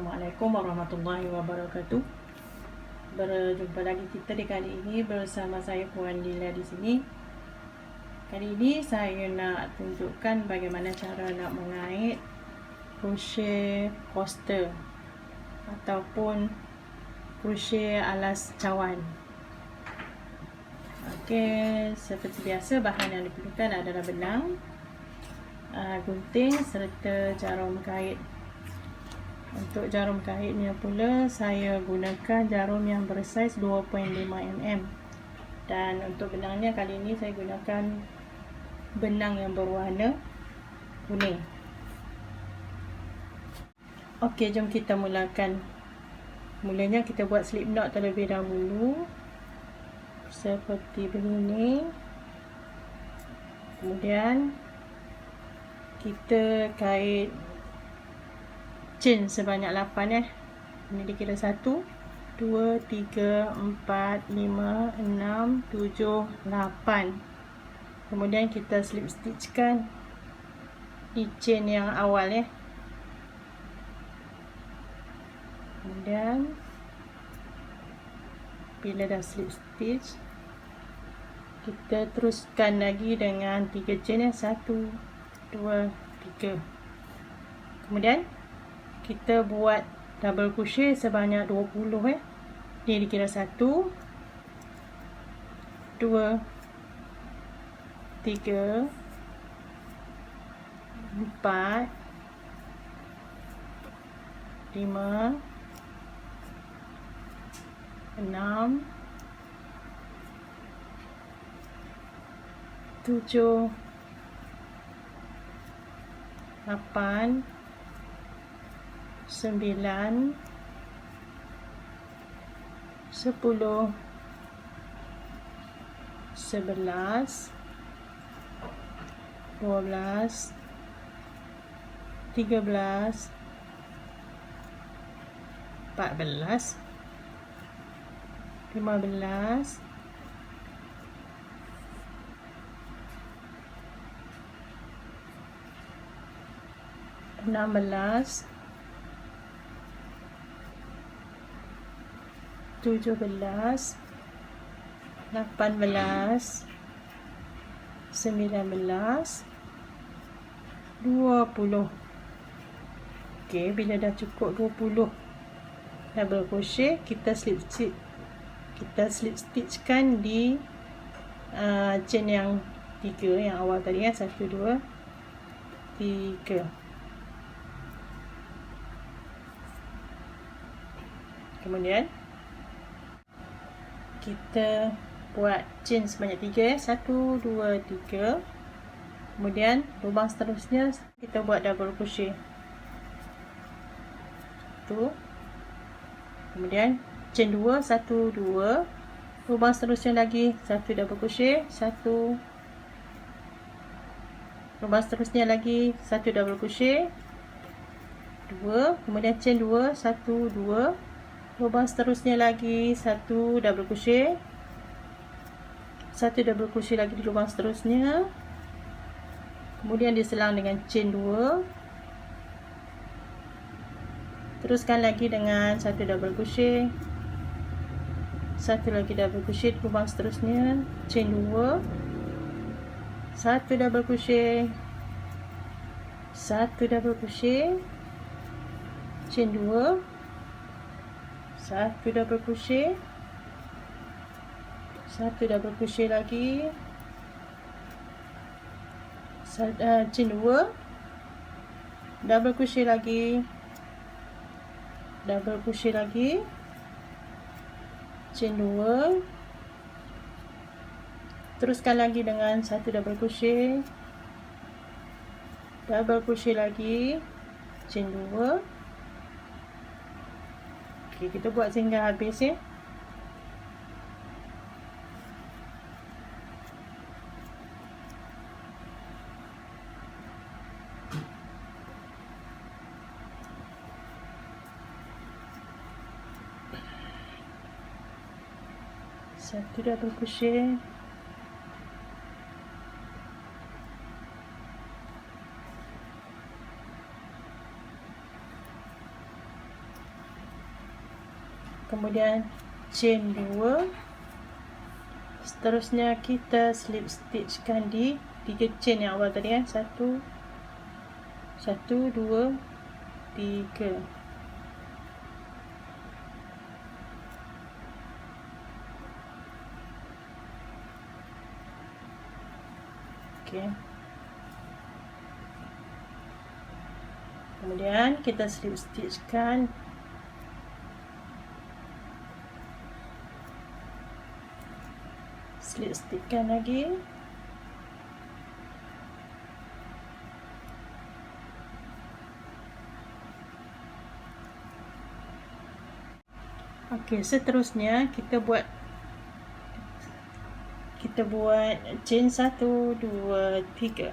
Assalamualaikum warahmatullahi wabarakatuh. Berjumpa lagi kita di kali ini bersama saya Puan Lila di sini. Kali ini saya nak tunjukkan bagaimana cara nak mengait crochet coaster ataupun crochet alas cawan. Okey, seperti biasa bahan yang diperlukan adalah benang, gunting serta jarum kait. Untuk jarum kaitnya pula saya gunakan jarum yang bersaiz 2.5 mm. Dan untuk benangnya kali ini saya gunakan benang yang berwarna kuning. Okey, jom kita mulakan. Mulanya kita buat slip knot terlebih dahulu. Seperti begini. Kemudian kita kait chain sebanyak 8 Ini dikira 1 2 3 4 5 6 7 8. Kemudian kita slip stitchkan di chain yang awal Kemudian bila dah slip stitch, kita teruskan lagi dengan 3 chain 1 2 3. Kemudian kita buat double crochet sebanyak 20 Ni dikira 1 2 3 4 5 6 7 8 9 10 11 12 13 14 15 16 17 18 19 20. Okey, bila dah cukup 20 double crochet, kita slip stitchkan di chain yang 3 yang awal tadi 1 2 3. Kemudian kita buat chain sebanyak 3 1 2 3. Kemudian lubang seterusnya kita buat double crochet 1. Kemudian chain 2 1 2. Lubang seterusnya lagi 1 double crochet 1. Lubang seterusnya lagi 1 double crochet 2. Kemudian chain 2 1 2. Lubang seterusnya lagi 1 double crochet 1 double crochet lagi di lubang seterusnya. Kemudian diselang dengan chain 2. Teruskan lagi dengan 1 double crochet 1 lagi double crochet di lubang seterusnya, chain 2 1 double crochet 1 double crochet, chain 2 1 double crochet 1 double crochet lagi, chain 2 double crochet lagi, double crochet lagi, chain 2. Teruskan lagi dengan 1 double crochet lagi, chain 2. Okey, kita buat sehingga habis Satu double crochet, kemudian chain 2. Seterusnya kita slip stitchkan di 3 chain yang awal tadi, 1 2 3. Okey. Kemudian kita slip stitchkan lagi. Okey, seterusnya kita buat chain 1 2 3.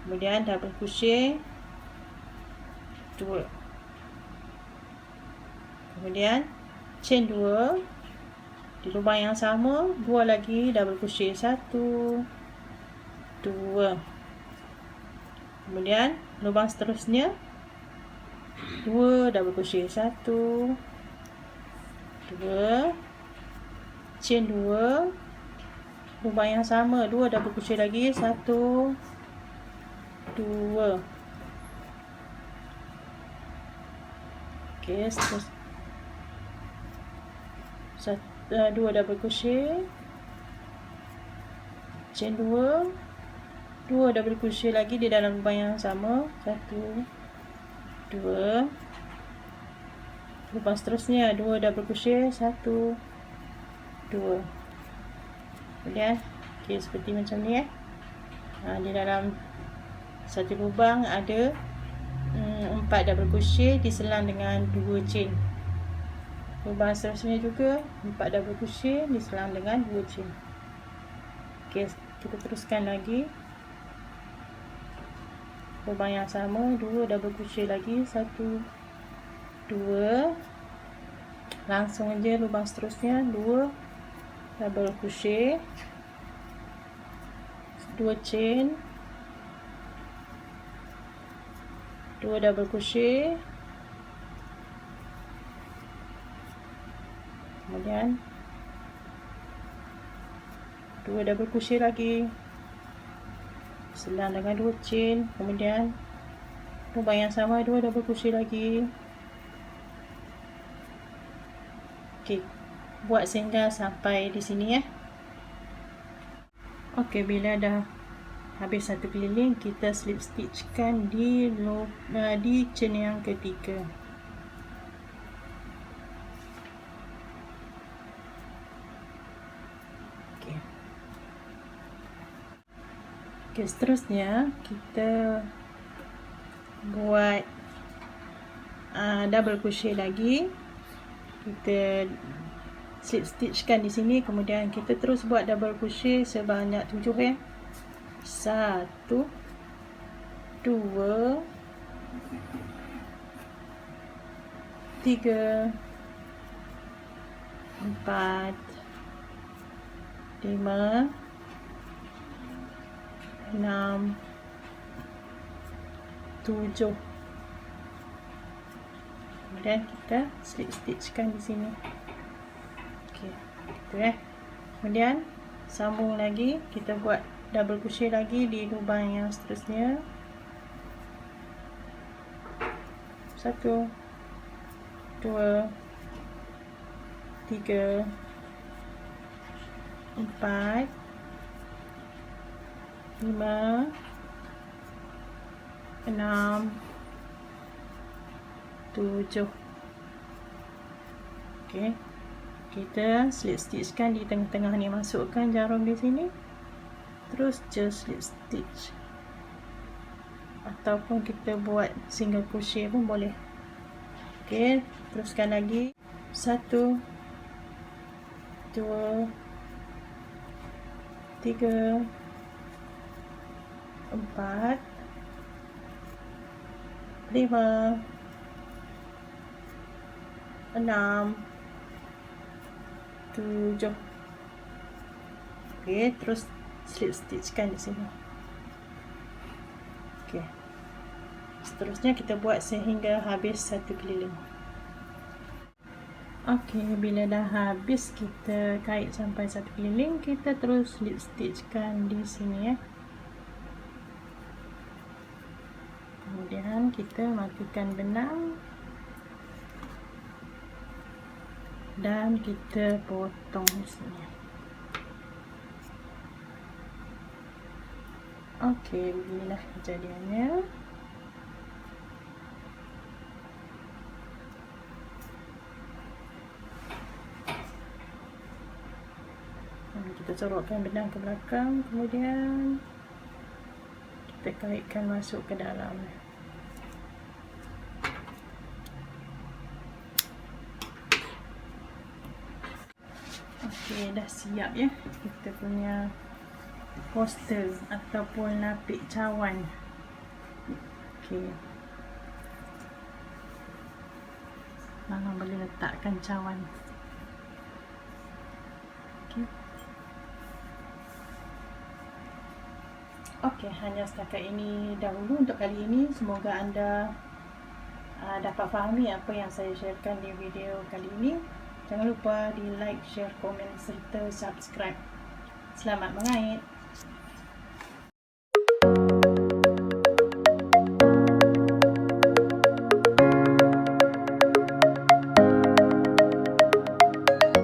Kemudian double crochet 2. Kemudian chain 2 di lubang yang sama, 2 lagi double crochet 1 2. Kemudian lubang seterusnya 2 double crochet 1 2, chain 2, lubang yang sama, 2 double crochet lagi 1 2. Okey, terus 2 double crochet, chain 2 double crochet lagi di dalam lubang yang sama, 1 2. Lubang seterusnya 2 double crochet 1 2. Kemudian seperti macam ni di dalam satu lubang ada 4 double crochet diselang dengan 2 chain. Lubang seterusnya juga 4 double crochet diselang dengan 2 chain. Okey, kita teruskan lagi. Lubang yang sama, 2 double crochet lagi 1 2. Langsung aja lubang seterusnya 2 double crochet 2 chain 2 double crochet, kemudian 2 double crochet lagi selang dengan 2 chain, kemudian lubang yang sama 2 double crochet lagi. Okey, buat sehingga sampai di sini Okey, bila dah habis satu keliling, kita slip stitchkan di chain yang ketiga. Okey, seterusnya kita buat double crochet lagi. Kita slip stitchkan di sini, kemudian kita terus buat double crochet sebanyak 7 1 2 3 4 5 6 7. Kemudian kita slip stitchkan di sini. Okey, gitu Kemudian sambung lagi, kita buat double crochet lagi di lubang yang seterusnya. 1 2 3 4 5 6 7. Okey, kita slip stitchkan di tengah-tengah ni, masukkan jarum di sini, terus just slip stitch, ataupun kita buat single crochet pun boleh. Okey, teruskan lagi. 1 2 3 4 5 6 7. Okey, terus slip stitchkan di sini. Okey, seterusnya kita buat sehingga habis satu keliling. Okey, bila dah habis kita kait sampai satu keliling, kita terus slip stitchkan di sini ya. Kemudian kita matikan benang dan kita potong di sini. Okey, beginilah kejadiannya. Kita sorokkan benang ke belakang, kemudian kita kaitkan masuk ke dalam. Okey, dah siap ya kita punya poster ataupun lapik cawan. Okey, boleh letakkan cawan. Okey. Okey, hanya setakat ini dahulu untuk kali ini. Semoga anda dapat fahami apa yang saya sharekan di video kali ini. Jangan lupa di like, share, komen serta subscribe. Selamat mengait.